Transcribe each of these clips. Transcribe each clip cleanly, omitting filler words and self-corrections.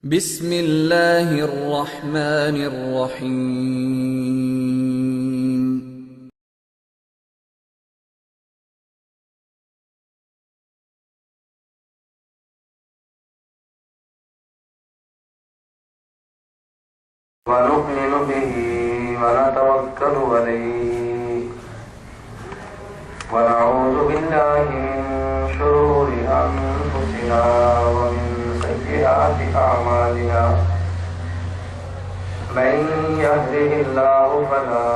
بسم اللہ الرحمن الرحیم۔ ونؤمن به ونتوكل عليه ونعوذ بالله من شرور أنفسنا ومن سيئات أعمالنا من يهده الله فلا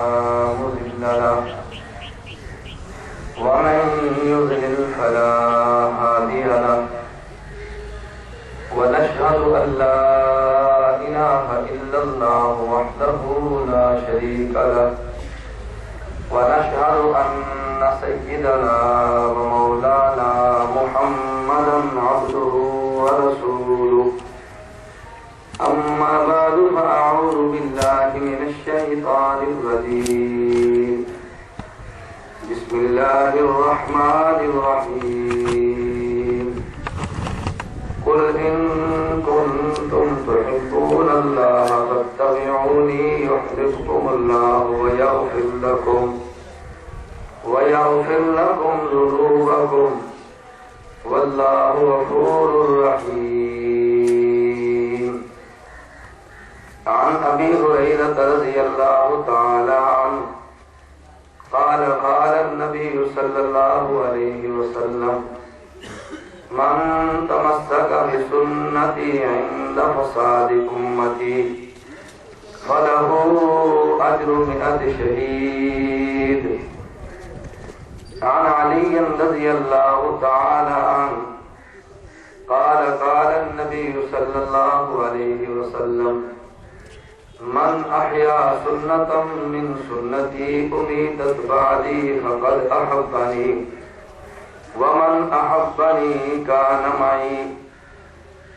مضل له ومن يضلل فلا هادي له ونشهد أن لا إله إلا الله وحده لا شريك له ونشهد أن سيدنا ومولانا محمدا عبده ورسوله أما بعد فأعوذ بالله من الشيطان الرجيم بسم الله الرحمن الرحيم قل إن كنتم تحبون الله فاتبعوني يحببكم الله ويغفر لكم ذنوبكم والله غفور رحيم. عن أبي هريرة رضي الله تعالى عنه قال قال النبي صلى الله عليه وسلم من تمسك بسنتي عند فساد أمتي فله أجر 100 شهيد. عن علي رضي الله تعالى عنه قال قال النبي صلى الله عليه وسلم من أحيا سنة من سنتي أميتت بعدي فقد أحبني ومن أحبني كان معي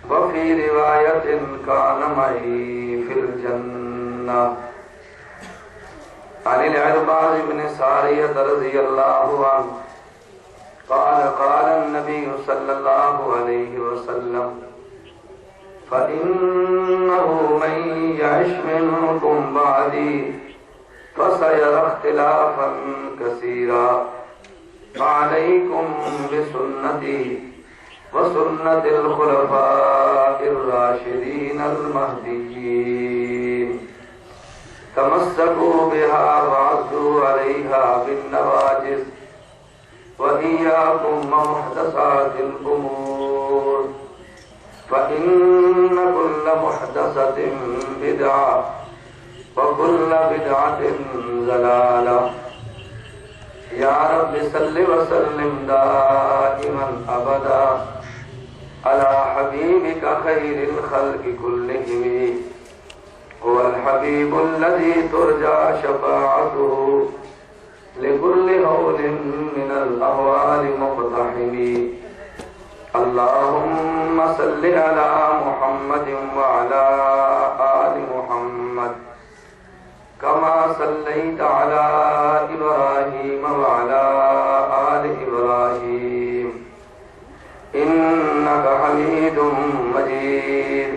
وفي رواية كان معي في الجنة. عن العرباض بن سارية رضي الله عنه قال قال النبي صلى الله عليه وسلم فإنه من يعش منكم بعدي فسيرى اختلافا كثيرا فعليكم بسنتي وسنة الخلفاء الراشدين المهديين تمسكوا بها وعضوا عليها بالنواجذ وإياكم ومحدثات الأمور فإن كل محدثة بدعة وكل بدعة ضلالة. یا رب صل وسلم دائما ابدا على حبيبك خير الخلق كلهم هو الحبيب الذي ترجى شفاعته لكل هول من الأهوال مقتحم. اللهم صل على محمد وعلى آل محمد كما صليت على إبراهيم وعلى آل إبراهيم إنك حميد مجيد.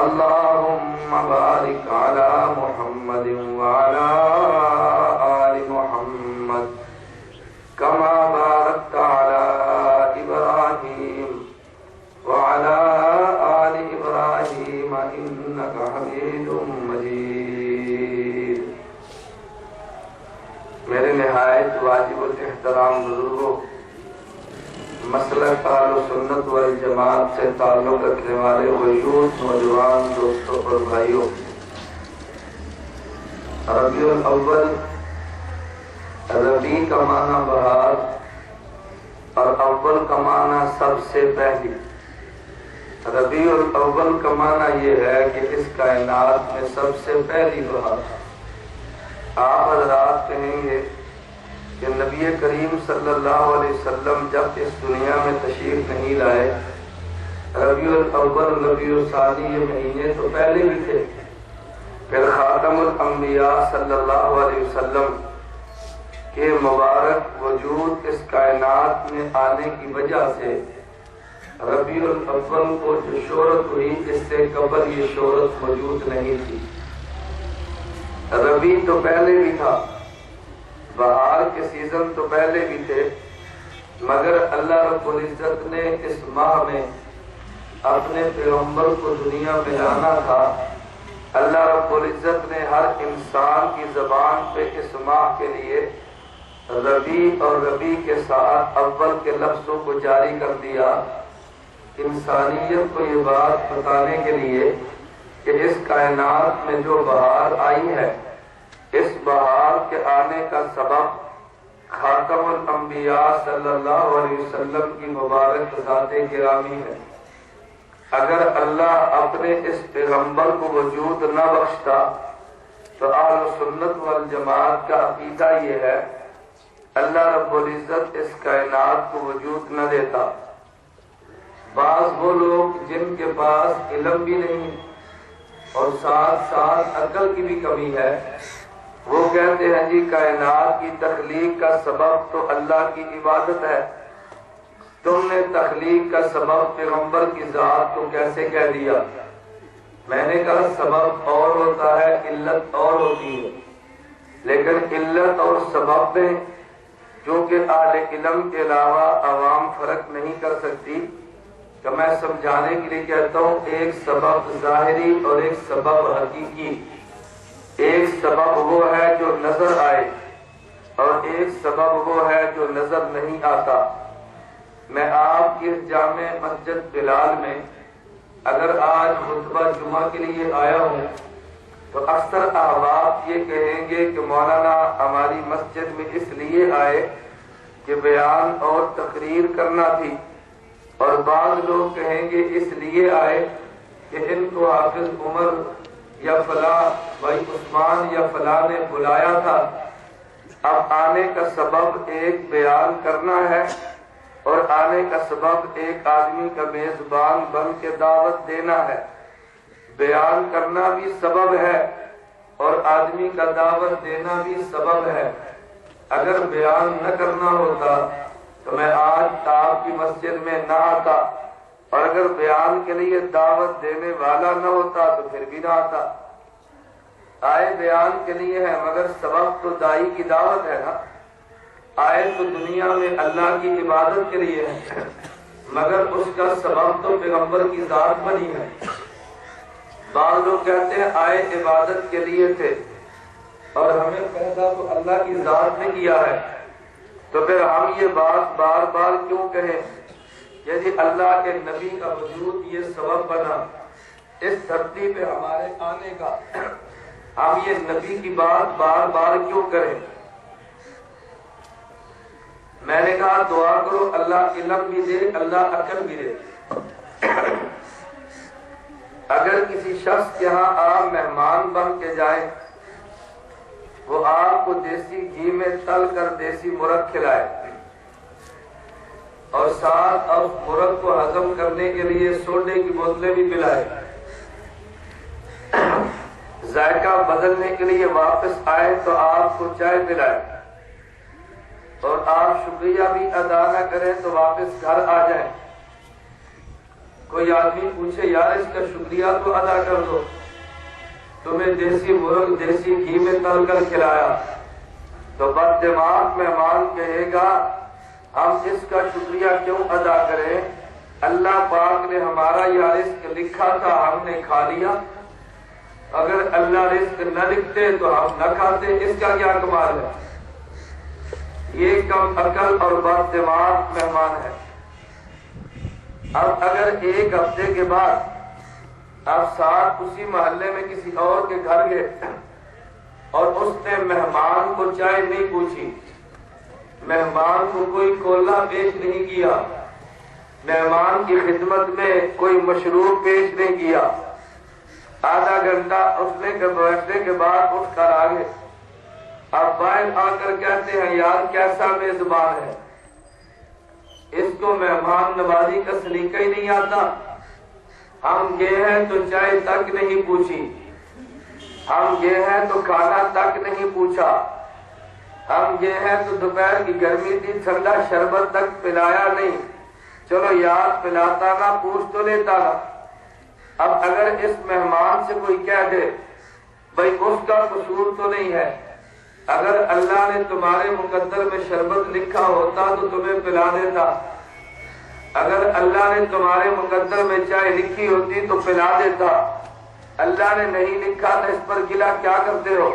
اللهم بارك على محمد وعلى آل محمد كما باركت على إبراهيم وعلى آل إبراهيم إنك حميد مجيد. میرے نہایت واجب الاحترام بزرگوں، مسلک اہل سنت والجماعت سے تعلق رکھنے والے ویوس نوجوان دوستوں اور بھائیوں، ربیع الاول، ربیع کا معنی بہار اور اول کا معنی سب سے پہلی. ربیع الاول کا معنی یہ ہے کہ اس کائنات میں سب سے پہلی بہار. آپ حضرات کہیں گے کہ نبی کریم صلی اللہ علیہ وسلم جب اس دنیا میں تشریف نہیں لائے، ربیع الاول ربیع الثانی یہ مہینے تو پہلے بھی تھے. پھر خاتم الانبیاء صلی اللہ علیہ وسلم کے مبارک وجود اس کائنات میں آنے کی وجہ سے ربیع الاول کو جو شہرت ہوئی اس سے قبل یہ شہرت موجود نہیں تھی۔ ربیع تو پہلے بھی تھا، بہار کے سیزن تو پہلے بھی تھے، مگر اللہ رب العزت نے اس ماہ میں اپنے پیغمبر کو دنیا میں لانا تھا۔ اللہ رب العزت نے ہر انسان کی زبان پہ اس ماہ کے لیے ربیع اور ربیع کے ساتھ اول کے لفظوں کو جاری کر دیا، انسانیت کو یہ بات بتانے کے لیے کہ اس کائنات میں جو بہار آئی ہے، اس بہار کے آنے کا سبب خاتم الانبیاء صلی اللہ علیہ وسلم کی مبارک ذات گرامی ہے۔ اگر اللہ اپنے اس پیغمبر کو وجود نہ بخشتا تو اہل سنت والجماعت کا عقیدہ یہ ہے اللہ رب العزت اس کائنات کو وجود نہ دیتا۔ بعض وہ لوگ جن کے پاس علم بھی نہیں اور ساتھ ساتھ عقل کی بھی کمی ہے، وہ کہتے ہیں جی کائنات کی تخلیق کا سبب تو اللہ کی عبادت ہے، تم نے تخلیق کا سبب پیغمبر کی ذات کو کیسے کہہ دیا؟ میں نے کہا سبب اور ہوتا ہے، علت اور ہوتی ہے، لیکن علت اور سبب میں جو کہ اہل علم کے علاوہ عوام فرق نہیں کر سکتی، تو میں سمجھانے کے لیے کہتا ہوں ایک سبب ظاہری اور ایک سبب حقیقی۔ ایک سبب وہ ہے جو نظر آئے اور ایک سبب وہ ہے جو نظر نہیں آتا۔ میں آپ کی جامع مسجد بلال میں اگر آج خطبہ جمعہ کے لیے آیا ہوں تو اکثر احباب یہ کہیں گے کہ مولانا ہماری مسجد میں اس لیے آئے کہ بیان اور تقریر کرنا تھی، اور بعض لوگ کہیں گے اس لیے آئے کہ ان کو حافظ عمر یا فلاں بھائی عثمان یا فلاں نے بلایا تھا۔ اب آنے کا سبب ایک بیان کرنا ہے اور آنے کا سبب ایک آدمی کا میزبان بن کے دعوت دینا ہے۔ بیان کرنا بھی سبب ہے اور آدمی کا دعوت دینا بھی سبب ہے۔ اگر بیان نہ کرنا ہوتا تو میں آج آپ کی مسجد میں نہ آتا، اور اگر بیان کے لیے دعوت دینے والا نہ ہوتا تو پھر بھی نہ آتا۔ آئے بیان کے لیے ہے مگر سبب تو دائی کی دعوت ہے نا۔ آئے تو دنیا میں اللہ کی عبادت کے لیے ہے، مگر اس کا سبب تو پیغمبر کی ذات بنی ہے۔ بعض لوگ کہتے ہیں آئے عبادت کے لیے تھے اور ہمیں پیدا تو اللہ کی ذات نے کیا ہے، تو پھر ہم یہ بات بار بار کیوں کہیں یعنی اللہ کے نبی کا وجود یہ سبب بنا اس دھرتی پہ ہمارے آنے کا، ہم یہ نبی کی بات بار بار کیوں کریں؟ میں نے کہا دعا کرو اللہ علم بھی دے، اللہ عقل بھی دے۔ اگر کسی شخص کے ہاں آپ مہمان بن کے جائیں، وہ آپ کو دیسی گھی میں تل کر دیسی مرغ کھلائے اور ساتھ اب مرغ کو ہضم کرنے کے لیے سوڈے کی بوتلیں بھی پلائے، ذائقہ بدلنے کے لیے واپس آئے تو آپ کو چائے پلائے، اور آپ شکریہ بھی ادا نہ کریں تو واپس گھر آ جائیں۔ کوئی آدمی پوچھے یار اس کا شکریہ تو ادا کر دو، تمہیں دیسی مرغ دیسی گھی میں تل کر کھلایا، تو بد دماغ مہمان کہے گا ہم اس کا شکریہ کیوں ادا کریں؟ اللہ پاک نے ہمارا یہ رزق لکھا تھا، ہم نے کھا لیا، اگر اللہ رزق نہ لکھتے تو ہم نہ کھاتے، اس کا کیا کمال ہے؟ یہ کم عقل اور بد دماغ مہمان ہے۔ اب اگر ایک ہفتے کے بعد آپ ساتھ اسی محلے میں کسی اور کے گھر گئے اور اس نے مہمان کو چائے نہیں پوچھی، مہمان کو کوئی کولہ پیش نہیں کیا، مہمان کی خدمت میں کوئی مشروب پیش نہیں کیا، آدھا گھنٹہ اس نے بیٹھنے کے بعد اٹھ کر آگے، اب باہر آ کر کہتے ہیں یار کیسا میزبان ہے، اس کو مہمان نوازی کا سلیقہ ہی نہیں آتا، ہم گئے ہیں تو چائے تک نہیں پوچھی، ہم گئے ہیں تو کھانا تک نہیں پوچھا، ہم گئے ہیں تو دوپہر کی گرمی تھی ٹھنڈا شربت تک پلایا نہیں، چلو یاد پلاتا نا، پوچھ تو لیتا نا۔ اب اگر اس مہمان سے کوئی کہہ دے بھائی اس کا قصور تو نہیں ہے، اگر اللہ نے تمہارے مقدر میں شربت لکھا ہوتا تو تمہیں پلا دیتا، اگر اللہ نے تمہارے مقدر میں چائے لکھی ہوتی تو پلا دیتا، اللہ نے نہیں لکھا تو اس پر گلا کیا کرتے ہو؟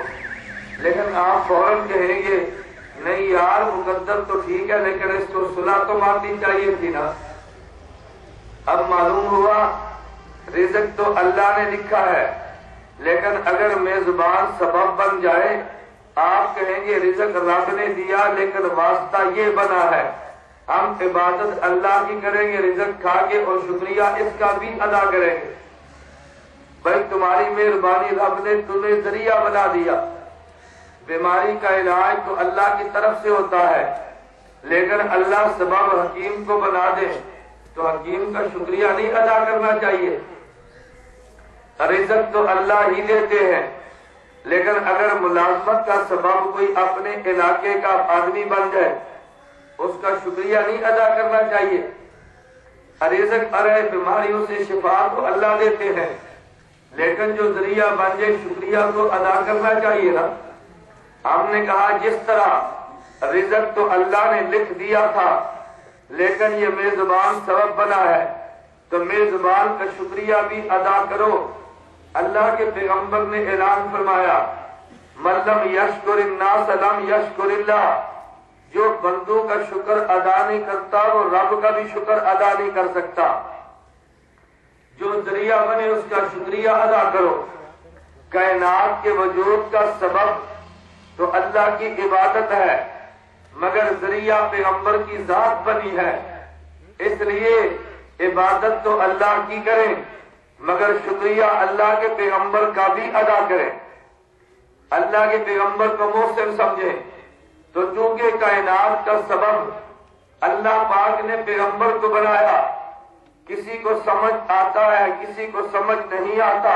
لیکن آپ فوراً کہیں گے نہیں یار مقدر تو ٹھیک ہے لیکن اس کو سنا تو ماننی چاہیے تھی نا۔ اب معلوم ہوا رزق تو اللہ نے لکھا ہے، لیکن اگر میزبان سبب بن جائے، آپ کہیں گے رزق رب نے دیا لیکن واسطہ یہ بنا ہے، ہم عبادت اللہ کی کریں گے رزق کھا کے اور شکریہ اس کا بھی ادا کریں گے۔ بھائی تمہاری مہربانی، رب نے تمہیں ذریعہ بنا دیا، بیماری کا علاج تو اللہ کی طرف سے ہوتا ہے، لیکن اللہ سبب حکیم کو بنا دے تو حکیم کا شکریہ نہیں ادا کرنا چاہیے؟ رزق تو اللہ ہی دیتے ہیں، لیکن اگر ملازمت کا سبب کوئی اپنے علاقے کا آدمی بن جائے اس کا شکریہ نہیں ادا کرنا چاہیے؟ رزق ارے بیماریوں سے شفا تو اللہ دیتے ہیں، لیکن جو ذریعہ بن جائے شکریہ تو ادا کرنا چاہیے نا۔ ہم نے کہا جس طرح رزق تو اللہ نے لکھ دیا تھا لیکن یہ میزبان سبب بنا ہے تو میزبان کا شکریہ بھی ادا کرو۔ اللہ کے پیغمبر نے اعلان فرمایا من لم یشکر الناس لم یشکر اللہ، جو بندوں کا شکر ادا نہیں کرتا وہ رب کا بھی شکر ادا نہیں کر سکتا۔ جو ذریعہ بنے اس کا شکریہ ادا کرو۔ کائنات کے وجود کا سبب تو اللہ کی عبادت ہے، مگر ذریعہ پیغمبر کی ذات بنی ہے، اس لیے عبادت تو اللہ کی کریں مگر شکریہ اللہ کے پیغمبر کا بھی ادا کریں۔ اللہ کے پیغمبر کو محسن سمجھیں تو چونکہ کائنات کا سبب اللہ پاک نے پیغمبر کو بنایا، کسی کو سمجھ آتا ہے کسی کو سمجھ نہیں آتا،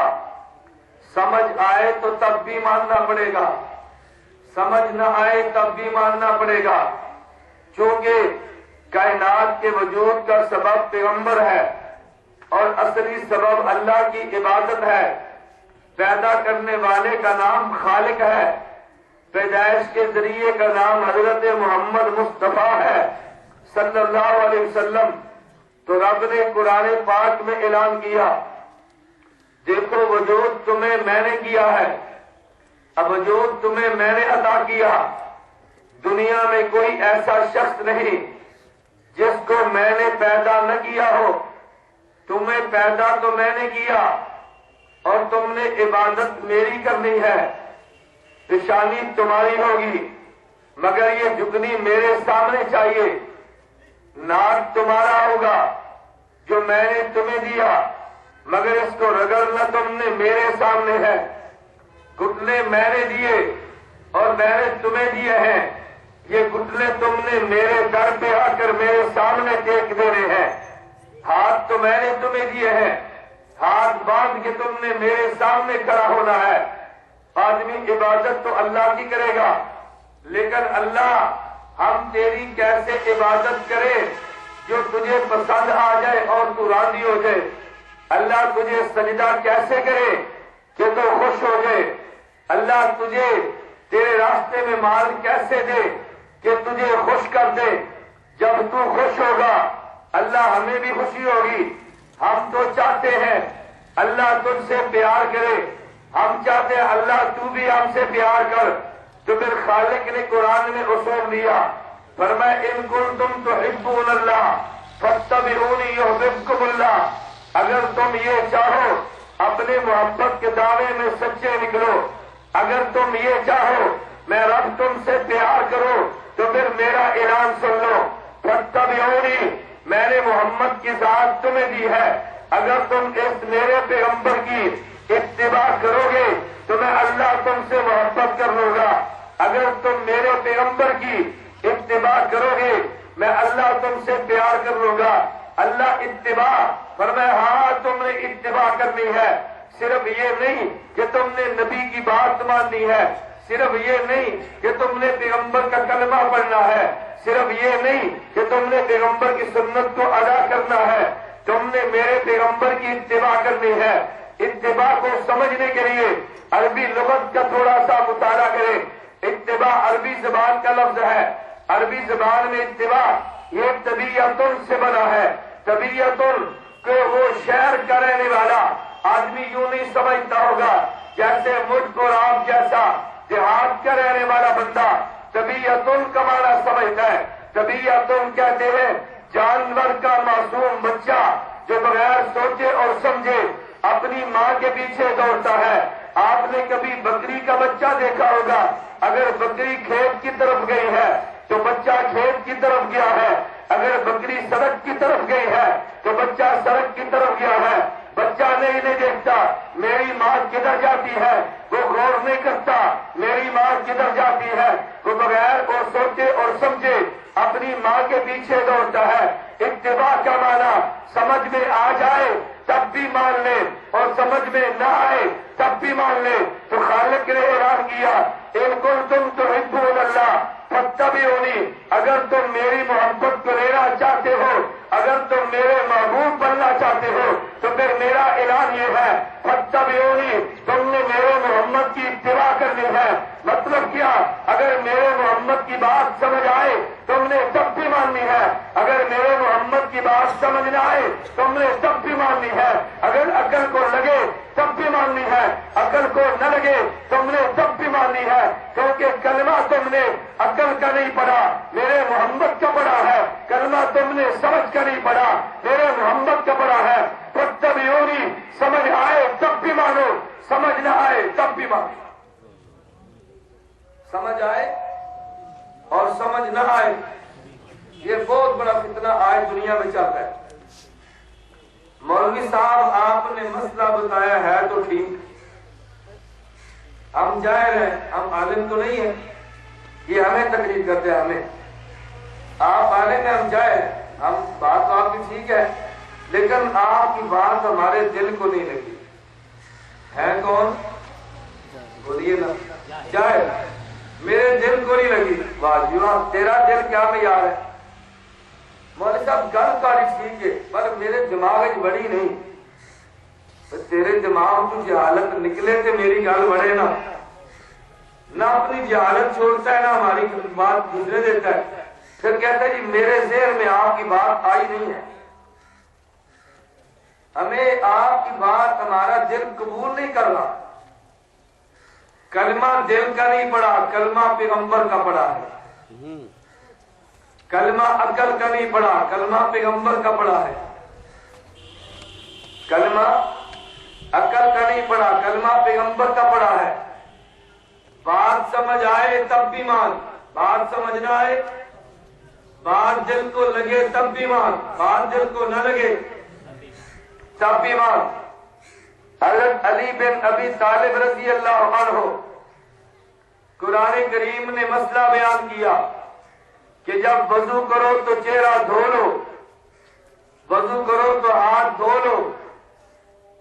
سمجھ آئے تو تب بھی ماننا پڑے گا، سمجھ نہ آئے تب بھی ماننا پڑے گا، چونکہ کائنات کے وجود کا سبب پیغمبر ہے اور اصلی سبب اللہ کی عبادت ہے۔ پیدا کرنے والے کا نام خالق ہے، پیدائش کے ذریعے کا نام حضرت محمد مصطفیٰ ہے صلی اللہ علیہ وسلم۔ تو رب نے قرآن پاک میں اعلان کیا دیکھو وجود تمہیں میں نے کیا ہے، اب وجود تمہیں میں نے عطا کیا، دنیا میں کوئی ایسا شخص نہیں جس کو میں نے پیدا نہ کیا ہو، تمہیں پیدا تو میں نے کیا اور تم نے عبادت میری کرنی ہے، پیشانی تمہاری ہوگی مگر یہ جھکنی میرے سامنے چاہیے، ناک تمہارا ہوگا جو میں نے تمہیں دیا مگر اس کو رگڑنا تم نے میرے سامنے ہے، گھٹنے میں نے دیے اور میں نے تمہیں دیے ہیں، یہ گھٹنے تم نے میرے در پہ آ کر میرے سامنے ٹیک دینے ہیں، ہاتھ تو میں نے تمہیں دیے ہیں، ہاتھ باندھ کے تم نے میرے سامنے کھڑا ہونا ہے۔ آدمی عبادت تو اللہ کی کرے گا لیکن اللہ ہم تیری کیسے عبادت کرے جو تجھے پسند آ جائے اور تو راضی ہو جائے؟ اللہ تجھے سجدہ کیسے کرے کہ تو خوش ہو جائے؟ اللہ تجھے تیرے راستے میں مال کیسے دے کہ تجھے خوش کر دے؟ جب تو خوش ہوگا اللہ ہمیں بھی خوشی ہوگی۔ ہم تو چاہتے ہیں اللہ تجھ سے پیار کرے، ہم چاہتے ہیں اللہ تو بھی ہم سے پیار کر، تو پھر خالق نے قرآن میں اصول دیا، فرمایا ان کنتم تحبون اللہ فاتبعونی یحببکم اللہ، اگر تم یہ چاہو اپنے محبت کے دعوے میں سچے نکلو، اگر تم یہ چاہو میں رب تم سے پیار کروں تو پھر میرا اعلان سن لو، فاتبعونی، میں نے محمد کی ذات تمہیں دی ہے، اگر تم اس میرے پیغمبر کی اتباع کرو گے تو میں اللہ تم سے محبت کر لوں گا، اگر تم میرے پیغمبر کی اتباع کرو گے میں اللہ تم سے پیار کر لوں گا۔ اللہ اتباع فرمایا ہاں تم نے اتباع کرنی ہے، صرف یہ نہیں کہ تم نے نبی کی بات ماننی ہے، صرف یہ نہیں کہ تم نے پیغمبر کا کلمہ پڑھنا ہے، صرف یہ نہیں کہ تم نے پیغمبر کی سنت کو ادا کرنا ہے، تم نے میرے پیغمبر کی اتباع کرنی ہے۔ اتباع کو سمجھنے کے لیے عربی لغت کا تھوڑا سا مطالعہ کریں۔ اتباع عربی زبان کا لفظ ہے، عربی زبان میں اتباع یہ طبیعتن سے بنا ہے۔ طبیعتن کہ وہ شہر کا رہنے والا آدمی یوں نہیں سمجھتا ہوگا جیسے مجھ کو آپ جیسا دیہات کا رہنے والا بندہ طبیعتن کا معنی سمجھتا ہے۔ طبیعتن کہتے ہیں جانور کا معصوم بچہ جو بغیر سوچے اور سمجھے اپنی ماں کے پیچھے دوڑتا ہے۔ آپ نے کبھی بکری کا بچہ دیکھا ہوگا، اگر بکری کھیت کی طرف گئی ہے تو بچہ کھیت کی طرف گیا ہے، اگر بکری سڑک کی طرف گئی ہے تو بچہ سڑک کی طرف گیا ہے۔ بچہ نہیں دیکھتا میری ماں کدھر جاتی ہے، وہ غور نہیں کرتا میری ماں کدھر جاتی ہے، وہ بغیر وہ سوچے اور سمجھے اپنی ماں کے پیچھے دوڑتا ہے۔ اتباع کا معنی سمجھ میں آ جائے تب بھی مان لے اور سمجھ میں نہ آئے تب بھی مان لے۔ تو خالق نے اعلان کیا ان کنتم تحبون اللہ فاتبعونی، اگر تم میری محبت کو لینا چاہتے ہو، اگر تم میرے محبوب بننا چاہتے ہو تو پھر میرا اعلان یہ ہے فاتبعونی، تم نے میرے محمد کی اتباع کرنی ہے۔ مطلب کیا؟ اگر میرے محمد کی بات سمجھ آئے تم نے تب بھی ماننی ہے، اگر میرے محمد کی بات سمجھ نہ آئے تم نے تب بھی ماننی ہے، اگر عقل کو لگے تب بھی ماننی ہے، عقل کو نہ لگے تم نے تب بھی ماننی ہے، کیونکہ کلمہ تم نے عقل کا نہیں پڑھا میرے محمد کا پڑھا ہے، کلمہ تم نے سمجھ کا نہیں پڑھا میرے محمد کا پڑھا ہے۔ فاتبعونی، سمجھ آئے تب بھی مانو، سمجھ نہ آئے تب بھی مانو۔ سمجھ آئے اور سمجھ نہ آئے یہ بہت بڑا فتنہ آج دنیا میں چل رہا ہے۔ مولوی صاحب آپ نے مسئلہ بتایا ہے تو ٹھیک، ہم جائر ہیں، ہم عالم تو نہیں ہیں، یہ ہمیں تقریر کرتے ہیں، ہمیں آپ عالم ہیں، ہم جائر ہیں، ہم بات تو آپ کی ٹھیک ہے لیکن آپ کی بات ہمارے دل کو نہیں لگی۔ ہے کون؟ بولیے نا، جائر، میرے دل کو نہیں لگی۔ واہ جی واہ، تیرا دل کیا معیار ہے؟ مولوی صاحب گل تاری ٹھیک ہے پر میرے دماغ بڑی نہیں، تیرے دماغ کو جہالت نکلے تو میری گل بڑھے نہ اپنی جہالت چھوڑتا ہے نہ ہماری بات گزرے دیتا ہے، پھر کہتا ہے جی میرے ذہن میں آپ کی بات آئی نہیں ہے۔ ہمیں آپ کی بات ہمارا دل قبول نہیں کر رہا۔ کلمہ دل کا نہیں پڑا، کلمہ پیغمبر کا پڑا ہے۔ کلمہ عقل کا نہیں پڑا، کلمہ پیغمبر کا پڑا ہے۔ کلمہ عقل کا نہیں پڑا، کلمہ پیغمبر کا پڑا ہے۔ بات سمجھ آئے تب بھی مان، بات سمجھ نہ آئے، بات دل کو لگے تب بھی مان، بات دل کو نہ لگے تب بھی مان۔ حضرت علی بن ابی طالب رضی اللہ عنہ، قرآن کریم نے مسئلہ بیان کیا کہ جب وضو کرو تو چہرہ دھو لو، وضو کرو تو ہاتھ دھو لو،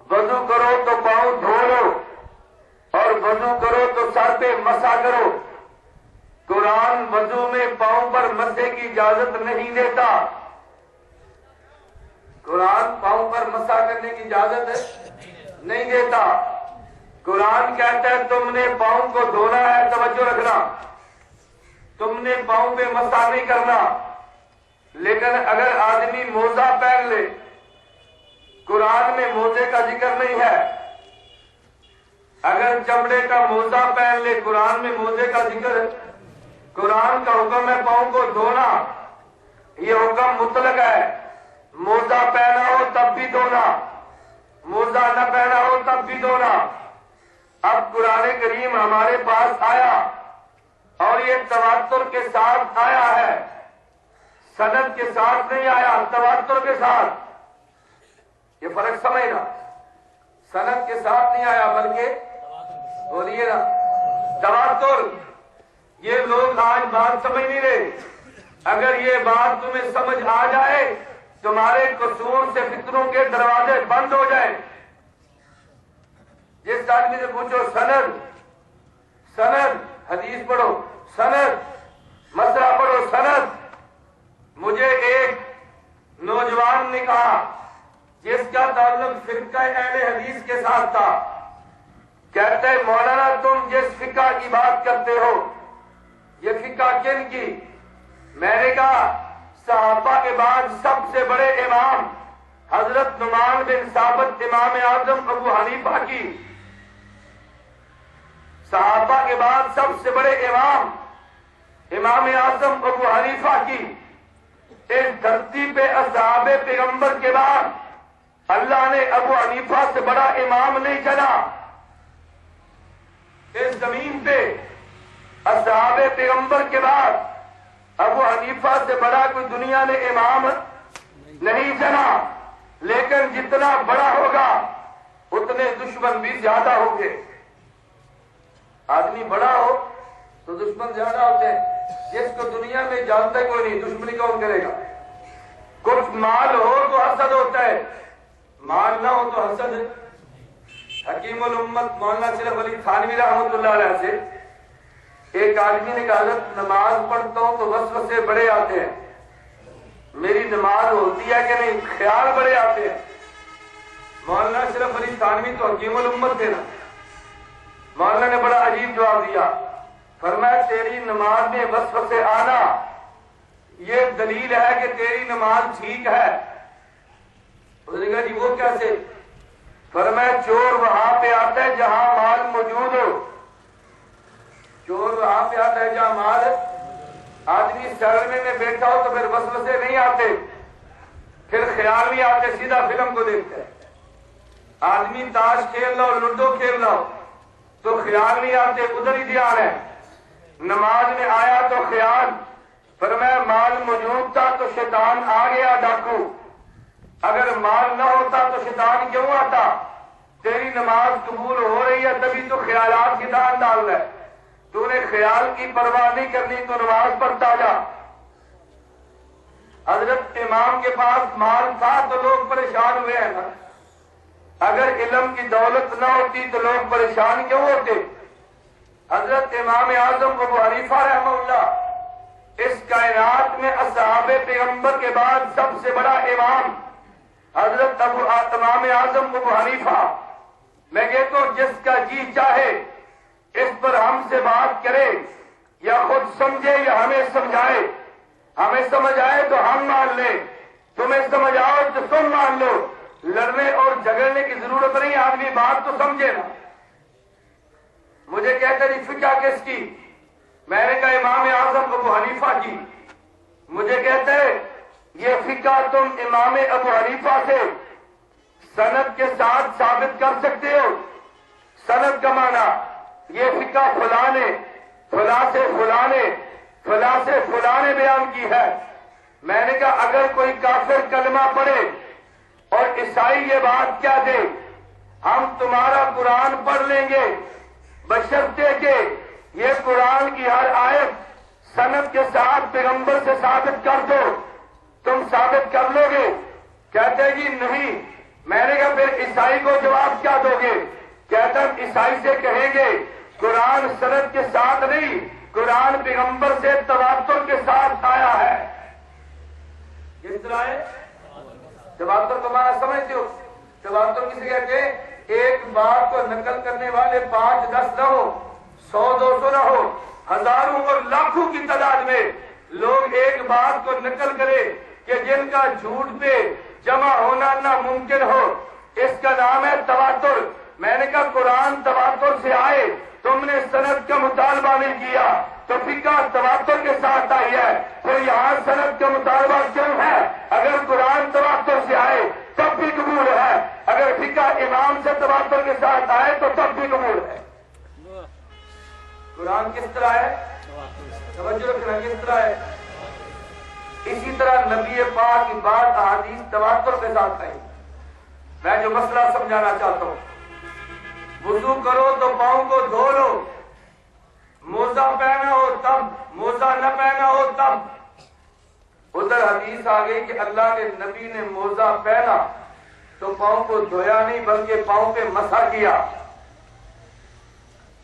وضو کرو تو پاؤں دھو لو، اور وضو کرو تو سر پہ مسح کرو۔ قرآن وضو میں پاؤں پر مسح کی اجازت نہیں دیتا، قرآن پاؤں پر مسح کرنے کی اجازت نہیں دیتا۔ قرآن کہتا ہے تم نے پاؤں کو دھونا ہے، توجہ رکھنا، تم نے پاؤں پہ مسح نہیں کرنا۔ لیکن اگر آدمی موزہ پہن لے، قرآن میں موزے کا ذکر نہیں ہے، اگر چمڑے کا موزہ پہن لے، قرآن میں موزے کا ذکر ہے۔ قرآن کا حکم ہے پاؤں کو دھونا، یہ حکم مطلق ہے، موزہ پہنا ہو تب بھی دھونا، موزہ نہ پہنا ہو تب بھی دھونا۔ اب قرآن کریم ہمارے پاس آیا اور یہ تواتر کے ساتھ آیا ہے، سند کے ساتھ نہیں آیا، تواتر کے ساتھ۔ یہ فرق سمجھنا، سند کے ساتھ نہیں آیا بلکہ بولیے نا تواتر۔ یہ لوگ آج بات سمجھ نہیں رہے، اگر یہ بات تمہیں سمجھ آ جائے تمہارے قصور سے فطروں کے دروازے بند ہو جائیں۔ جس آدمی سے پوچھو سند حدیث پڑھو سند، مسئلہ پڑھو سند۔ مجھے ایک نوجوان نے کہا جس کا تعلق فرقہ اہل حدیث کے ساتھ تھا، کہتے ہیں مولانا تم جس فقہ کی بات کرتے ہو یہ فقہ کن کی؟ میں نے کہا صحابہ کے بعد سب سے بڑے امام حضرت نعمان بن ثابت امام اعظم ابو حنیفہ کی، صحابہ کے بعد سب سے بڑے امام امام اعظم ابو حنیفہ کی۔ اس دھرتی پہ اصحاب پیغمبر کے بعد اللہ نے ابو حنیفہ سے بڑا امام نہیں چنا۔ اس زمین پہ اصحاب پیغمبر کے بعد ابو حنیفہ سے بڑا کوئی دنیا نے امام نہیں چنا، لیکن جتنا بڑا ہوگا اتنے دشمن بھی زیادہ ہوں گے۔ آدمی بڑا ہو تو دشمن زیادہ ہوتے ہیں۔ جس کو دنیا میں جانتا کوئی نہیں، دشمنی کون کرے گا؟ کچھ مال ہو تو حسد ہوتا ہے، مال نہ ہو تو حسد ہے۔ حکیم الامت مولانا اشرف علی تھانوی رحمۃ اللہ علیہ سے ایک آدمی نے کہا حضرت نماز پڑھتا ہوں تو وسوسے بڑے آتے ہیں، میری نماز ہوتی ہے کہ نہیں؟ خیال بڑے آتے ہیں۔ مولانا اشرف علی تھانوی تو حکیم الامت تھے نا، مولانا نے بڑا عجیب جواب دیا، فرمایا تیری نماز میں وسوسے آنا یہ دلیل ہے کہ تیری نماز ٹھیک ہے۔ اس نے کہا جی وہ کیسے؟ فرمایا چور وہاں پہ آتا ہے جہاں مال موجود ہو، چور وہاں پہ آتا ہے جہاں مال، آدمی سرنے میں بیٹھا ہو تو پھر وسوسے نہیں آتے، پھر خیال نہیں آتے، سیدھا فلم کو دیکھتا ہے۔ آدمی تاش کھیل لو لوڈو کھیل لو تو خیال نہیں آتے، ادھر ہی دھیان ہے۔ نماز میں آیا تو خیال، فرمایا مال موجود تھا تو شیطان آ گیا ڈاکو، اگر مال نہ ہوتا تو شیطان کیوں آتا؟ تیری نماز قبول ہو رہی ہے تبھی تو خیالات کی دان ڈال رہا ہے، تو نے خیال کی پرواہ نہیں کرنی تو نماز پڑھتا جا۔ حضرت امام کے پاس مال تھا تو لوگ پریشان ہوئے ہیں نا، اگر علم کی دولت نہ ہوتی تو لوگ پریشان کیوں ہوتے؟ حضرت امام اعظم ابو حنیفہ رحمہ اللہ اس کائنات میں اصحاب پیغمبر کے بعد سب سے بڑا امام حضرت امام اعظم ابو حنیفہ، میں کہتا ہوں جس کا جی چاہے اس پر ہم سے بات کرے یا خود سمجھے یا ہمیں سمجھائے، ہمیں سمجھ آئے تو ہم مان لیں، تمہیں سمجھ آؤ تو تم مان لو، لڑنے اور جھگڑنے کی ضرورت نہیں، آدمی بات تو سمجھے نا۔ مجھے کہتے جی فقہ کس کی؟ میں نے کہا امام اعظم ابو حنیفہ کی۔ مجھے کہتے یہ فقہ تم امام ابو حنیفہ سے سند کے ساتھ ثابت کر سکتے ہو؟ سند کا معنی یہ فقہ فلاں نے فلاں سے فلاں نے فلاں سے فلاں نے بیان کی ہے۔ میں نے کہا اگر کوئی کافر کلمہ پڑھے اور عیسائی یہ بات کیا دے ہم تمہارا قرآن پڑھ لیں گے بشرطے کہ یہ قرآن کی ہر آیت سند کے ساتھ پیغمبر سے ثابت کر دو، تم ثابت کر لو گے؟ کہتے جی نہیں۔ میں نے کہا پھر عیسائی کو جواب کیا دو گے؟ کہتا عیسائی سے کہیں گے قرآن سند کے ساتھ نہیں، قرآن پیغمبر سے تواتر کے ساتھ آیا ہے۔ کس طرح ہے؟ تواتر کو معنی سمجھتے ہو؟ تواتر کسے کہتے ہیں؟ ایک بات کو نقل کرنے والے 5-10 نہ ہو، 100-200 نہ ہو، ہزاروں اور لاکھوں کی تعداد میں لوگ ایک بات کو نقل کرے کہ جن کا جھوٹ پہ جمع ہونا ناممکن ہو، اس کا نام ہے تواتر۔ میں نے کہا قرآن تواتر سے آئے، تم نے سند کا مطالبہ نہیں کیا تو فقہ تواتر کے ساتھ آئی ہے، پھر یہاں سند کا مطالبہ کیوں ہے؟ اگر قرآن تواتر سے آئے تب بھی قبول ہے، اگر فقہ امام سے تواتر کے ساتھ آئے تو تب بھی قبول ہے۔ قرآن کس طرح ہے؟ توجہ رکھنا، کس طرح ہے؟ اسی طرح نبی پاک کی بات احادیث تواتر کے ساتھ آئی۔ میں جو مسئلہ سمجھانا چاہتا ہوں، وضو کرو تو پاؤں کو دھو لو، موزہ پہنا ہو تب، موزہ نہ پہنا ہو تب۔ ادھر حدیث آ گئی کہ اللہ کے نبی نے موزہ پہنا تو پاؤں کو دھویا نہیں بلکہ پاؤں پہ مسح کیا۔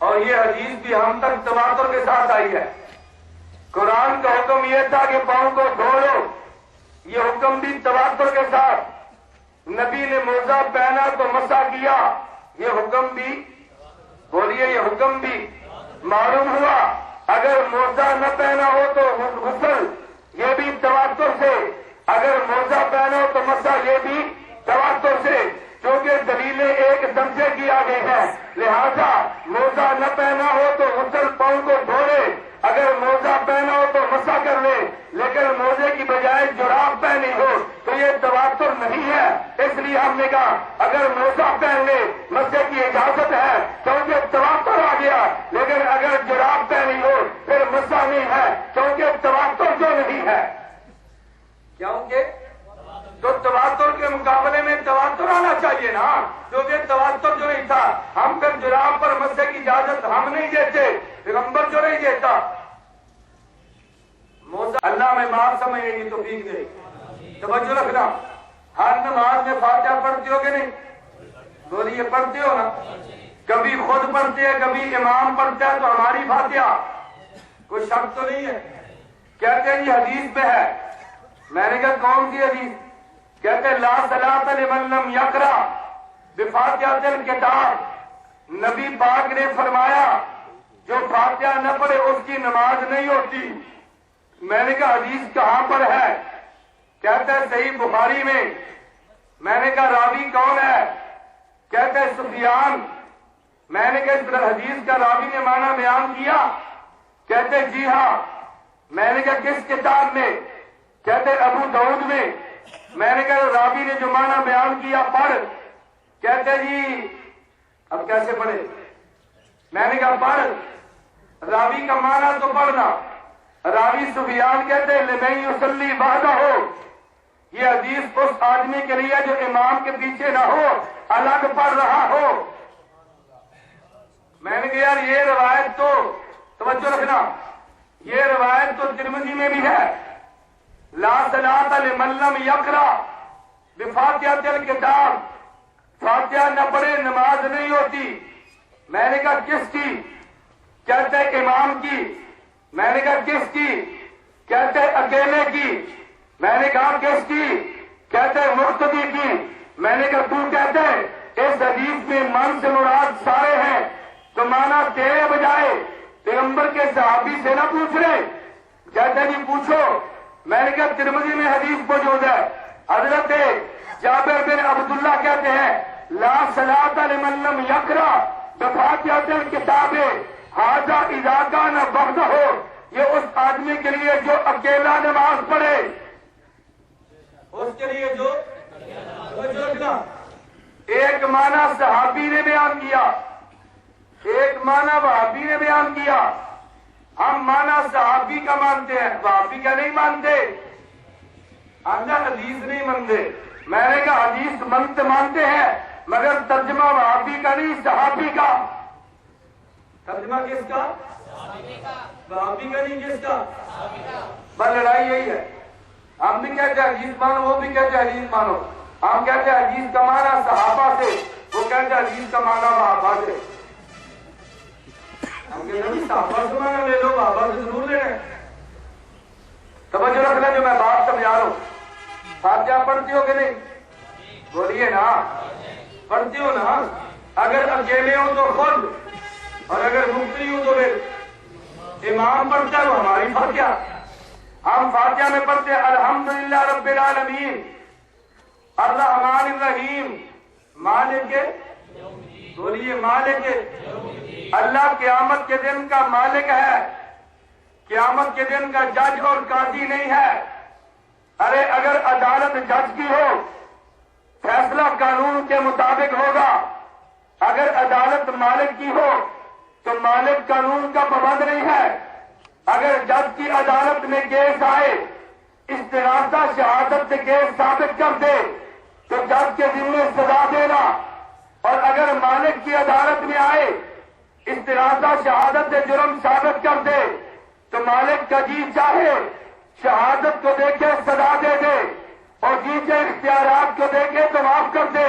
اور یہ حدیث بھی ہم تک تواتر کے ساتھ آئی ہے۔ قرآن کا حکم یہ تھا کہ پاؤں کو دھو لو، یہ حکم بھی تواتر کے ساتھ۔ نبی نے موزہ پہنا تو مسح کیا، یہ حکم بھی، بولیے، یہ حکم بھی معلوم ہوا۔ اگر موزہ نہ پہنا ہو تو غسل، یہ بھی تواتر سے۔ اگر موزہ پہنا ہو تو مسح، یہ بھی تواتر سے، کیونکہ دلیلیں ایک دم سے کی آگئی ہیں۔ لہذا موزہ نہ پہنا ہو تو غسل پاؤں کو دھو لے، اگر موزہ پہنا ہو تو مسح کر لے، لیکن موزے کی بجائے جراب پہنی ہو تو یہ تواتر نہیں ہے۔ اس لیے ہم نے کہا اگر موزہ پہن لے مسح کی اجازت ہے کیونکہ تواتر آ گیا، لیکن اگر جراب پہنی ہو پھر مسح نہیں ہے کیونکہ تواتر جو نہیں ہے۔ کیونکہ تو تواتر کے مقابلے میں تواتر آنا چاہیے نا، کیونکہ تواتر جو نہیں تھا، ہم پھر جراب پر مسح کی اجازت ہم نہیں دیتے، پیغمبر جو نہیں دیتا۔ موزہ اللہ میں معاف سمجھنے کی توفیق دے۔ توجہ رکھنا، ہر نماز میں فاتحہ پڑھتے ہو کہ نہیں؟ بولیے، پڑھتے ہو نا؟ کبھی خود پڑھتے ہیں، کبھی امام پڑھتا ہے، تو ہماری فاتحہ کوئی شک تو نہیں ہے؟ کہتے ہیں یہ حدیث پہ ہے۔ میں نے کہا کون سی حدیث؟ کہتے ہیں لا صلاۃ لمن لم یقرأ بفاتحۃ الکتاب۔ نبی پاک نے فرمایا جو فاتحہ نہ پڑھے اس کی نماز نہیں ہوتی۔ میں نے کہا حدیث کہاں پر ہے؟ کہتا ہے صحیح بخاری میں۔ میں نے کہا راوی کون ہے؟ کہتا ہے سفیان۔ میں نے کہا اس حدیث کا راوی نے معنی بیان کیا؟ کہتے ہیں جی ہاں۔ میں نے کہا کس کتاب میں؟ کہتے ہیں ابو داؤد میں۔ میں نے کہا راوی نے جو معنی بیان کیا پڑھ۔ کہتے جی اب کیسے پڑھے؟ میں نے کہا پڑھ، راوی کا معنی تو پڑھنا۔ راوی سفیان کہتے ہیں لمن یصلی وحدہ، یہ حدیث اس آدمی کے لیے جو امام کے پیچھے نہ ہو، الگ پڑھ رہا ہو۔ میں نے کہا یار یہ روایت تو، توجہ رکھنا، یہ روایت تو ترمذی میں بھی ہے، لا صلاۃ لمن لم یقرأ بفاتحۃ الکتاب، فاتحہ نہ پڑھے نماز نہیں ہوتی۔ میں نے کہا کس کی؟ کہتے ہیں امام کی۔ میں نے کہا کس کی؟ کہتے ہیں اکیلے کی۔ میں نے کہا کس کی؟ کہتے ہیں مقتدی کی۔ میں نے کہا تو کہتے ہیں اس حدیث میں من سے مراد سارے ہیں، تو مانا تیرے بجائے پیغمبر کے صحابی سے نہ پوچھ رہے؟ کہتے ہیں جی پوچھو۔ میں نے کہا ترمذی میں حدیث موجود ہے، حضرت جابر بن عبداللہ کہتے ہیں لا صلاۃ لمن لم یقرأ بفاتحۃ الکتاب ھذا اذا کان وحدہ، یہ اس آدمی کے لیے جو اکیلا نماز پڑھے، اس کے لیے جو ایک معنی صحابی نے بیان کیا، ایک معنی وہابی نے بیان کیا۔ ہم معنی صحابی کا مانتے ہیں، وہابی کا نہیں مانتے، ہم حدیث نہیں مانتے۔ میں نے کہا حدیث مانتے ہیں مگر ترجمہ وہابی کا نہیں، صحابی کا۔ ترجمہ کس کا؟ وہابی کا نہیں، کس کا؟ بس لڑائی یہی ہے، ہم بھی کہتے ہیں حدیث مانو، وہ بھی کہتے ہیں حدیث مانو۔ ہم کہتے ہیں حدیث کا معنی صحابہ سے، وہ کہتے ہیں حدیث کا معنی وہابہ سے۔ ہم کہتے ہیں صحابہ سے معنی لے لو، وہابہ سے ضرور لے لیں۔ توجہ رکھنا جو میں بات سمجھا رہا ہوں۔ فاتحہ پڑھتی ہو کہ نہیں؟ بولیے نا، پڑھتی ہو نا؟ اگر اکیلے ہو تو خود، اور اگر مقتدی ہو تو پھر امام پڑھتا ہے وہ ہماری فاتحہ۔ ہم فاتحہ میں پڑھتے ہیں الحمدللہ رب العالمین الرحمن الرحیم مالک، بولیے مالک، اللہ قیامت کے دن کا مالک ہے، قیامت کے دن کا جج اور قاضی نہیں ہے۔ ارے اگر عدالت جج کی ہو، فیصلہ قانون کے مطابق ہوگا۔ اگر عدالت مالک کی ہو تو مالک قانون کا پابند نہیں ہے۔ اگر جج کی عدالت میں کیس آئے، استغاثہ شہادت سے کیس ثابت کر دے تو جج کے ذمے سزا دینا، اور اگر مالک کی عدالت میں آئے، استغاثہ شہادت سے جرم ثابت کر دے تو مالک کا جی چاہے شہادت کو دیکھے سزا دے دے، اور جی چاہے اختیارات کو دیکھے تو معاف کر دے۔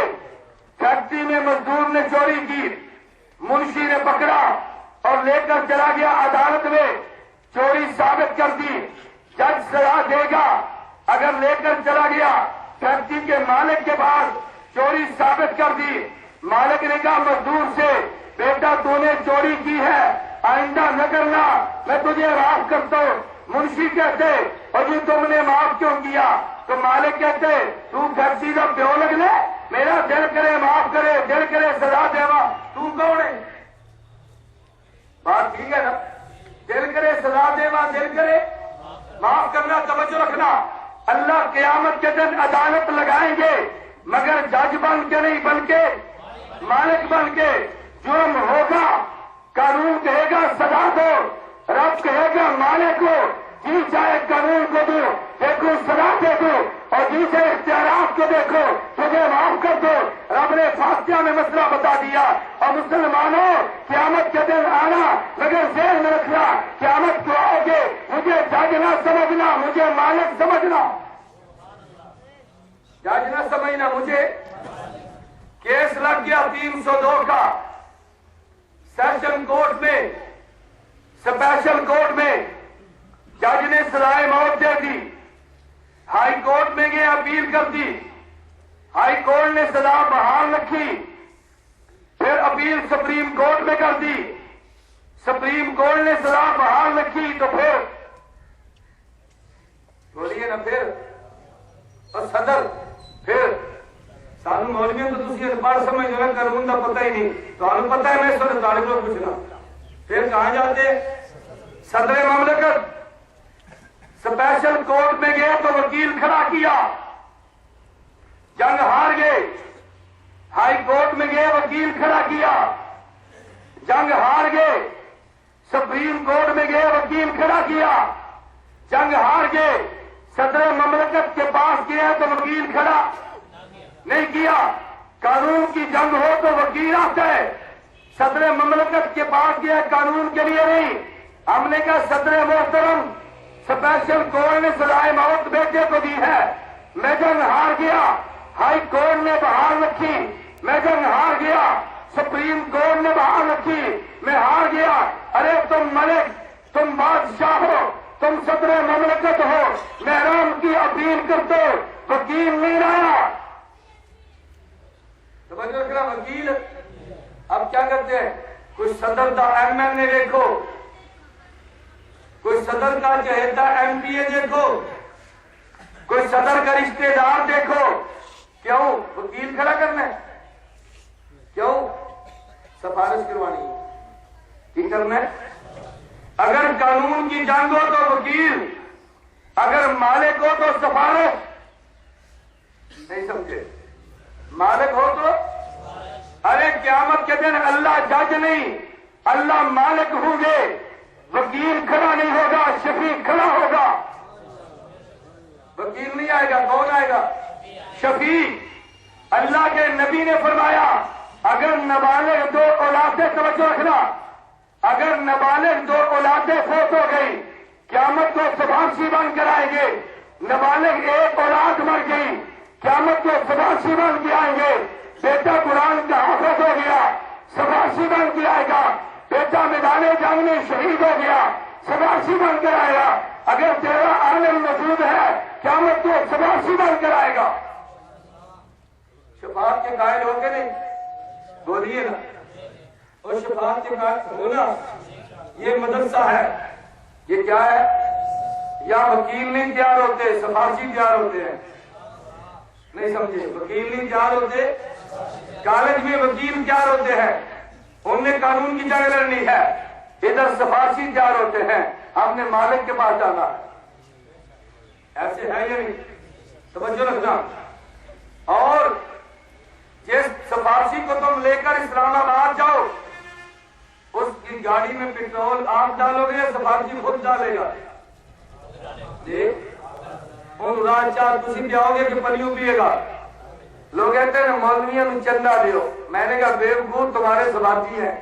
فیکٹری میں مزدور نے چوری کی، منشی نے پکڑا، لے کر چلا گیا عدالت میں، چوری ثابت کر دی، جج سزا دے گا۔ اگر لے کر چلا گیا فیکٹری کے مالک کے پاس، چوری ثابت کر دی، مالک نے کہا مزدور سے بیٹا تو نے چوری کی ہے، آئندہ نہ کرنا، میں تجھے معاف کرتا ہوں۔ منشی کہتے اور یہ تم نے معاف کیوں کیا؟ تو مالک کہتے تو فیکٹری کا پیو لگ لے، میرا دل کرے معاف کرے، دل کرے سزا دیوا، تو کون ہے؟ بات ٹھیک ہے نا؟ دل کرے سزا دیوا، دل کرے معاف کرنا۔ توجہ رکھنا، اللہ قیامت کے دن عدالت لگائیں گے، مگر جج بن کے نہیں بلکہ مالک بن کے۔ جرم ہوگا، قانون کہے گا سزا دو، رب کہے گا مالک کو جی چاہے قانون کو دو، دیکھو سزا دے دو، اور جی سے اختیارات کو دیکھو تجھے معاف کر دو۔ رب نے فاتحہ میں مسئلہ بتا دیا۔ اور مسلمانوں، قیامت کے دن آنا، مگر ذہن میں رکھنا، قیامت کو آؤ گے مجھے جج نہ سمجھنا، مجھے مالک سمجھنا، جج نہ سمجھنا مجھے۔ کیس لگ گیا 302 کا سیشن کورٹ میں، اسپیشل کورٹ میں، جج نے سزائے موت دے دی، ہائی کورٹ میں گئے اپیل کر دی، ہائی کورٹ نے سزا بحال رکھی، پھر اپیل سپریم کورٹ میں کر دی، سپریم کورٹ نے سزا بحال رکھی، تو پھر بولیے نا پھر، اور صدر پھر سانو مولویوں تو تسی پڑھ سمجھ جو نا قانون کا پتہ ہی نہیں، تو پتہ ہے میں سر طالب کو پوچھنا، پھر کہاں جاتے؟ صدر مملکت اسپیشل کورٹ میں گئے تو وکیل کھڑا کیا، جنگ ہار گئے، ہائی کورٹ میں گئے وکیل کھڑا کیا، جنگ ہار گئے، سپریم کورٹ میں گئے وکیل کھڑا کیا، جنگ ہار گئے، صدر مملکت کے پاس گئے تو وکیل کھڑا نہیں کیا۔ قانون کی جنگ ہو تو وکیل آتا ہے، صدر مملکت کے پاس گیا قانون کے لیے نہیں۔ ہم نے کہا صدر محترم اسپیشل کورٹ نے سزائے موت بیٹے کو دی ہے، میں جنگ ہار گیا، ہائی کورٹ نے بحال رکھی، میں جنگ ہار گیا، سپریم کورٹ نے بحال رکھی، میں ہار گیا۔ ارے تم ملک، تم بادشاہ ہو، تم صدر مملکت ہو، محرام کی اپیل کرتے ہو، وکیل نہیں رہا۔ سمجھ رکھنا وکیل اب کیا کرتے ہیں؟ کچھ صدر کا ایم ایل اے دیکھو، کوئی صدر کا چہیتا ایم پی اے دیکھو، کوئی صدر کا رشتہ دار دیکھو، کیوں وکیل کھڑا کرنا ہے؟ کیوں سفارش کروانی کی کرنا ہے؟ اگر قانون کی جنگ ہو تو وکیل، اگر مالک ہو تو سفارش، نہیں سمجھے؟ مالک ہو تو ارے قیامت کے دن اللہ جج نہیں، اللہ مالک ہوں گے، وکیل کھڑا نہیں ہوگا، شفیع کھڑا ہوگا۔ وکیل نہیں آئے گا، کون آئے گا؟ شفیع۔ اللہ کے نبی نے فرمایا اگر نابالغ 2 اولادیں، توجہ رکھنا، اگر نابالغ 2 اولادیں فوت ہو گئی، قیامت کو سفارشی بن کر آئیں گے۔ نابالغ 1 اولاد مر گئی، قیامت کو سفارشی بن کے آئیں گے۔ بیٹا قرآن کا حافظ ہو گیا، سفارشی بن کے آئے گا۔ بیٹا میدان جنگ میں شہید ہو گیا، سفارشی بن کر آئے گا۔ اگر تیرا عالم موجود ہے، قیامت کو سفارشی بن کر آئے گا۔ شفاعت کے قائل ہو کے نہیں بولیے نا، اور شفاعت کے قائل ہونا یہ مدرسہ ہے۔ یہ کیا ہے؟ یا وکیل نہیں تیار ہوتے، سفارشی تیار ہوتے ہیں، نہیں سمجھے؟ وکیل نہیں تیار ہوتے، کالج میں وکیل تیار ہوتے ہیں، انہوں نے قانون کی جنگ لڑنی ہے، ادھر سفارشی تیار ہوتے ہیں، ہم نے مالک کے پاس جانا ہے۔ ایسے ہے یا نہیں؟ توجہ رکھنا۔ اور جس سفارشی کو تم لے کر اسلام آباد جاؤ، اس کی گاڑی میں پیٹرول آپ ڈالو گے یا سفارشی خود ڈالے گا؟ جی ان رات چار تسی پیاؤ گے کہ پلیوں پیے گا؟ لوگ کہتے ہیں مولویوں میں چندہ دیو، میں نے کہا بے وقوف تمہارے سفارشی ہیں،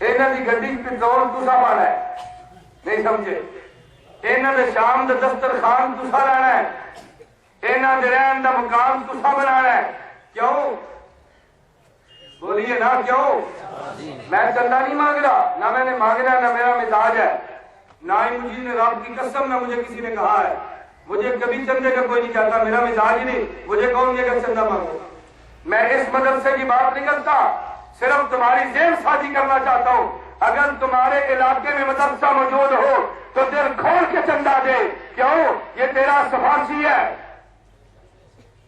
انہاں دی گڈی پیٹرول تسا پانا ہے، نہیں سمجھے؟ انہاں دے شام دے دسترخوان تسا لانا ہے، انہاں دے رہن دا مقام تسا بنانا ہے۔ کیوں؟ بولیے نا کیوں؟ میں چندہ نہیں مانگ رہا، نہ میں نے مانگنا، نہ میرا مزاج ہے، نہ ہی مجھے رب کی قسم نہ مجھے کسی نے کہا ہے، مجھے کبھی چندے کا کوئی نہیں چاہتا، میرا مزاج ہی نہیں، مجھے کون یہ کہ چندہ مانگو۔ میں اس مدرسے کی بات نہیں کرتا، صرف تمہاری ذہن سازی کرنا چاہتا ہوں۔ اگر تمہارے علاقے میں مدرسہ موجود ہو تو دل کھول کے چندہ دے، کیوں؟ یہ تیرا سفارشی ہے۔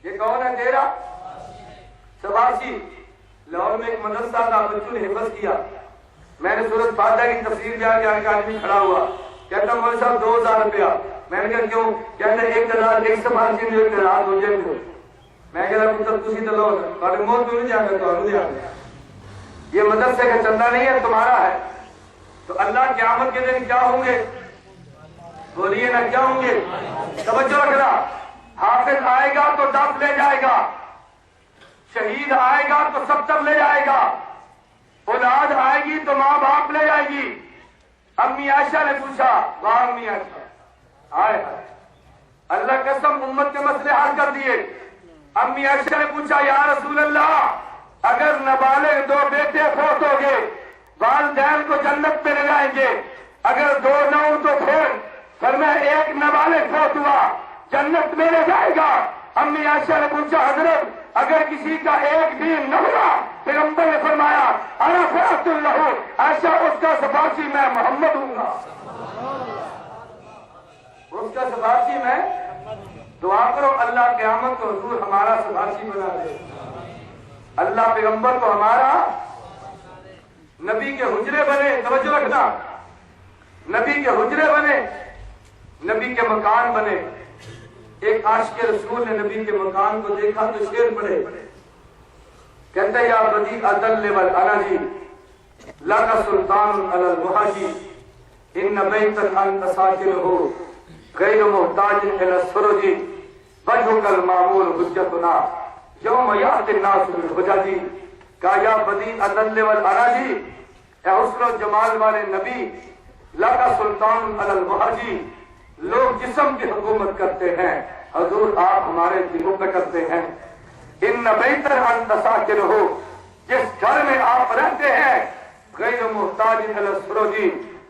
یہ کون ہے تیرا سفارشی؟ لاہور میں ایک مدرسہ تھا، بچوں نے حفظ کیا، میں نے سورۃ فاتحہ کی تفسیر بیان کیا کہ آدمی کھڑا ہوا، کہتا مولوی صاحب 2000 روپیہ۔ میں نے کہا کیوں؟ کہتے 1000 ایک سفارشی میں 1000 ہو جائے گا۔ میں کہتا پتر تسی تو لو تھوڑے موت کیوں نہیں جا کر تو نہیں آ یہ مدرسے کا چندہ نہیں ہے، تمہارا ہے۔ تو اللہ قیامت کے دن کیا ہوں گے؟ بولیے نا کیا ہوں گے؟ توجہ رکھنا، حافظ آئے گا تو دف لے جائے گا، شہید آئے گا تو 70 لے جائے گا، اولاد آئے گی تو ماں باپ لے جائے گی۔ امی عائشہ نے پوچھا، واہ امی عائشہ، آئے اللہ قسم امت کے مسئلے حل کر دیے۔ امی عائشہ نے پوچھا یا رسول اللہ، اگر نابالغ 2 بیٹے فوت ہو گئے، والدین کو جنت میں لے جائیں گے، اگر 2 نہ ہو تو پھر میں ایک نابالغ فوت ہوا جنت میں لے جائے گا۔ امی عائشہ نے پوچھا حضرت اگر کسی کا ایک بھی نہ ہوا، پیغمبر نے فرمایا انا فرات اللہ، عائشہ اس کا سفارشی میں محمد ہوں گا، اس کا سفارشی میں۔ دعا کرو اللہ قیامت کو حضور ہمارا سفارشی بنا دے، اللہ پیغمبر کو ہمارا نبی کے حجرے بنے۔ توجہ رکھنا، نبی کے حجرے بنے، نبی کے مکان بنے۔ ایک عاشق رسول نے نبی کے مکان کو دیکھا تو شعر پڑھے، کہتے یا بدیع الدل والاناجی لک سلطان علی المحاجی ان بیتا انت ساکنہ غیر محتاج الی السرج وجهک المعمول حجتنا یوم یأتی الناس بالحجج۔ کہا یا بدیع الدل والاناجی، اے حسن و جمال والے نبی، لک سلطان علی المحاجی، لوگ جسم کی حکومت کرتے ہیں، حضور آپ ہمارے دلوں پہ کرتے ہیں۔ ان بیتر انت ساکنہ، جس گھر میں آپ رہتے ہیں، غیر محتاج الی السرج،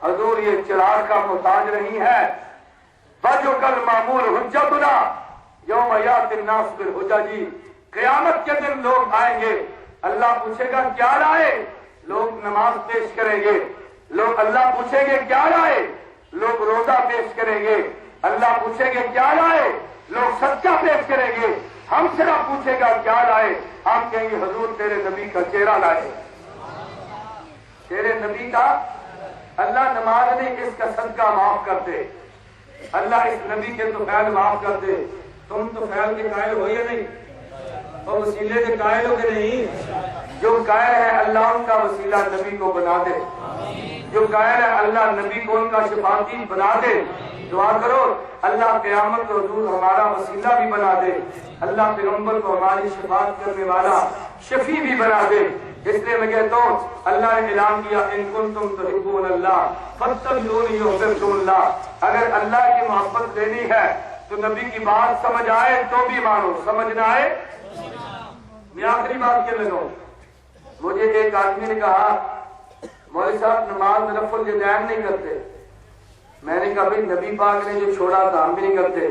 حضور یہ چراغ کا محتاج نہیں ہے۔ وجهک المعمول حجتنا یوم یأتی الناس بالحجج، قیامت کے دن لوگ آئیں گے، اللہ پوچھے گا کیا لائے؟ لوگ نماز پیش کریں گے، لوگ اللہ پوچھیں گے کیا لائے؟ لوگ روزہ پیش کریں گے، اللہ پوچھیں گے کیا لائے؟ لوگ سچا پیش کریں گے، ہم سے نہ پوچھے گا کیا لائے؟ ہم کہیں گے حضور تیرے نبی کا چہرہ لائے، تیرے نبی کا۔ اللہ نماز نہیں، اس کا صدقہ معاف کر دے، اللہ اس نبی کے تو فعل معاف کر دے۔ تم تو فعل کے قائل ہو یا نہیں؟ اور وسیلے کے قائل ہو کہ نہیں؟ جو قائل ہے اللہ ان کا وسیلہ نبی کو بنا دے، جو قائل ہے اللہ نبی کو ان کا شفاعتی بنا دے۔ دعا کرو اللہ قیامت کو حضور ہمارا وسیلہ بھی بنا دے، اللہ پیغمبر کو ہماری شفاعت کرنے والا شفیع بھی بنا دے۔ اس لیے میں کہتا ہوں اللہ نے اعلان کیا ان کنتم تحبون اللہ فاتبعونی یحببکم اللہ۔ اگر اللہ کی محبت لینی ہے تو نبی کی بات سمجھ آئے تو بھی مانو، سمجھ نہ آئے۔ میں آخری بات کہہ لگا، مجھے ایک آدمی نے کہا مولوی صاحب نماز میں رفع الیدین نہیں کرتے۔ میں نے کہا بھائی نبی پاک نے جو چھوڑا تھا ہم بھی نہیں کرتے۔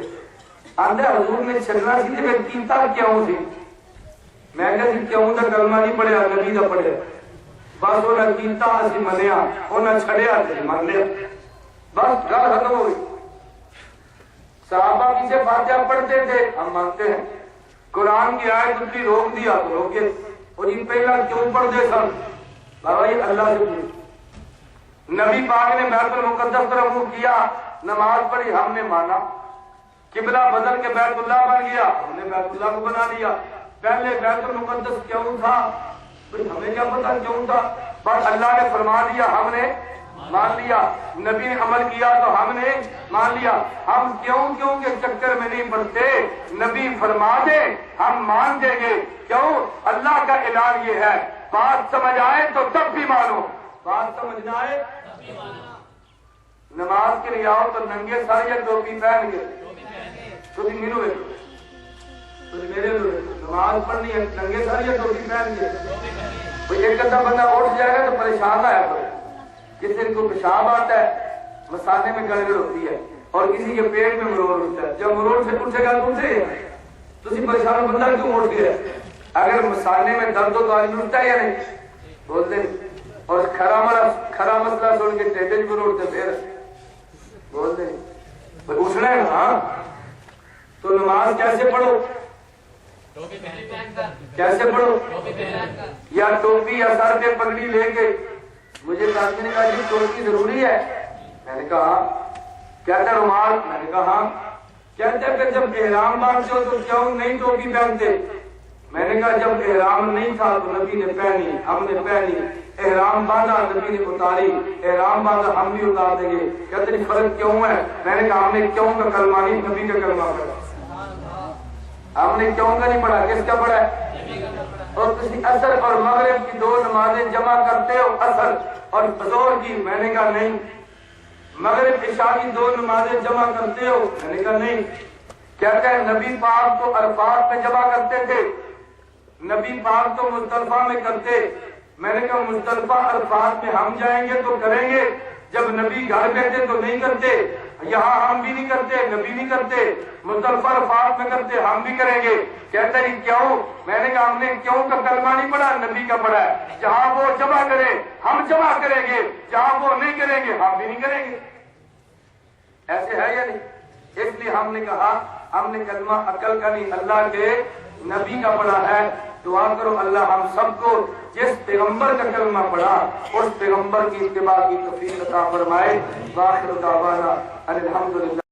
آندھے حضور نے چھڑنا سی تھی میں کیتا کیوں تھی؟ میں کہا سی کیوں دا کلمہ نہیں پڑھیا، نبی دا پڑھیا، بس انہاں کیتا اسی منیا، انہاں چھڑیا اسی من لیا، بس گل ختم ہو گئی۔ صحابہ پیچھے فاتحہ پڑھتے تھے ہم مانتے ہیں، قرآن کی آیت اتنی روک دیا تو روکے، اور یہ پہلا کیوں پڑھتے سن؟ بابا یہ اللہ سے پوچھ۔ نبی پاک نے بیت المقدس طرف منہ کیا، نماز پڑھی، ہم نے مانا، قبلہ بدل کے بیت اللہ بن گیا، ہم نے بیت اللہ کو بنا لیا۔ پہلے بیت المقدس کیوں تھا ہمیں کیا پتا کیوں تھا، بس اللہ نے فرما دیا ہم نے مان لیا، نبی نے عمل کیا تو ہم نے مان لیا۔ ہم کیوں کے چکر میں نہیں پڑتے، نبی فرما دے ہم مان دیں گے۔ کیوں؟ اللہ کا اعلان یہ ہے بات سمجھ آئے تو تب بھی مانو، بات سمجھ نہ آئے۔ نماز کے لیے آؤ تو ننگے سر یا ٹوپی پہن کے تو ملو گے، میرے نماز پڑھنی ہے ننگے سر یا ٹوپی پہن کے؟ ایک ادھا بندہ اٹھ جائے گا تو پریشان آیا کرے. کسی کو پیشاب آتا ہے مسانے میں گڑبڑ ہوتی ہے اور کسی کے پیٹ میں مروڑ ہوتا ہے. جب مروڑ سے اٹھے گا تو اٹھے تو پریشان بندہ کیوں اٹھ گیا؟ اگر مسانے میں درد ہو تو آدمی اٹھتا ہے یا نہیں؟ بولتے نہیں. اور کھرا مسئلہ سن کے ٹیڈے کو اٹھتے پھر بولتے نہیں. اٹھنا ہے نا تو نماز کیسے پڑھو؟ کیسے پڑھو؟ یا ٹوپی یا سر پہ پگڑی لے کے. مجھے کہتے نے کہا جی ٹوپی ضروری ہے. میں نے کہا کہتا رومال. میں نے کہا ہاں. کہتے پھر جب احرام باندھتے ہو تو کیوں نہیں ٹوپی پہنتے؟ میں نے کہا جب احرام نہیں تھا تو نبی نے پہنی، ہم نے پہنی. احرام باندھا نبی نے اتاری، احرام باندھا ہم بھی اتار دیں گے. کہتے ہیں فرق کیوں ہے؟ میں نے کہا ہم نے کیوں کا کلمہ نہیں نبی کا کلمہ پڑھا. ہم نے کیوں کا نہیں پڑھا، کس کا پڑھا ہے؟ اور کسی اثر اور مغرب کی 2 نمازیں جمع کرتے ہو، اثر اور ظہر کی؟ میں نے کہا نہیں. مغرب عشاء کی 2 نمازیں جمع کرتے ہو؟ میں نے کہا نہیں. کہتا ہے نبی پاک تو عرفات میں جمع کرتے تھے، نبی پاک تو مزدلفہ میں کرتے. میں نے کہا مزدلفہ عرفات میں ہم جائیں گے تو کریں گے، جب نبی گھر میں تھے تو نہیں کرتے. یہاں ہم بھی نہیں کرتے، نبی نہیں کرتے. مزدلفہ عرفات میں کرتے، ہم بھی کریں گے. کہتا ہے کیوں؟ میں نے کہا ہم نے کیوں کا کلمہ نہیں پڑھا، نبی کا پڑھا ہے. جہاں وہ جمع کرے ہم جمع کریں گے، جہاں وہ نہیں کریں گے ہم بھی نہیں کریں گے. ایسے ہے یا نہیں؟ اس لیے ہم نے کہا ہم نے کلمہ عقل کا نہیں اللہ کے نبی کا پڑھا ہے. دعا کرو اللہ ہم سب کو جس پیغمبر کا کلمہ پڑھا اس پیغمبر کی اتباع کی توفیق عطا فرمائے. وآخر دعوانا ان الحمدللہ.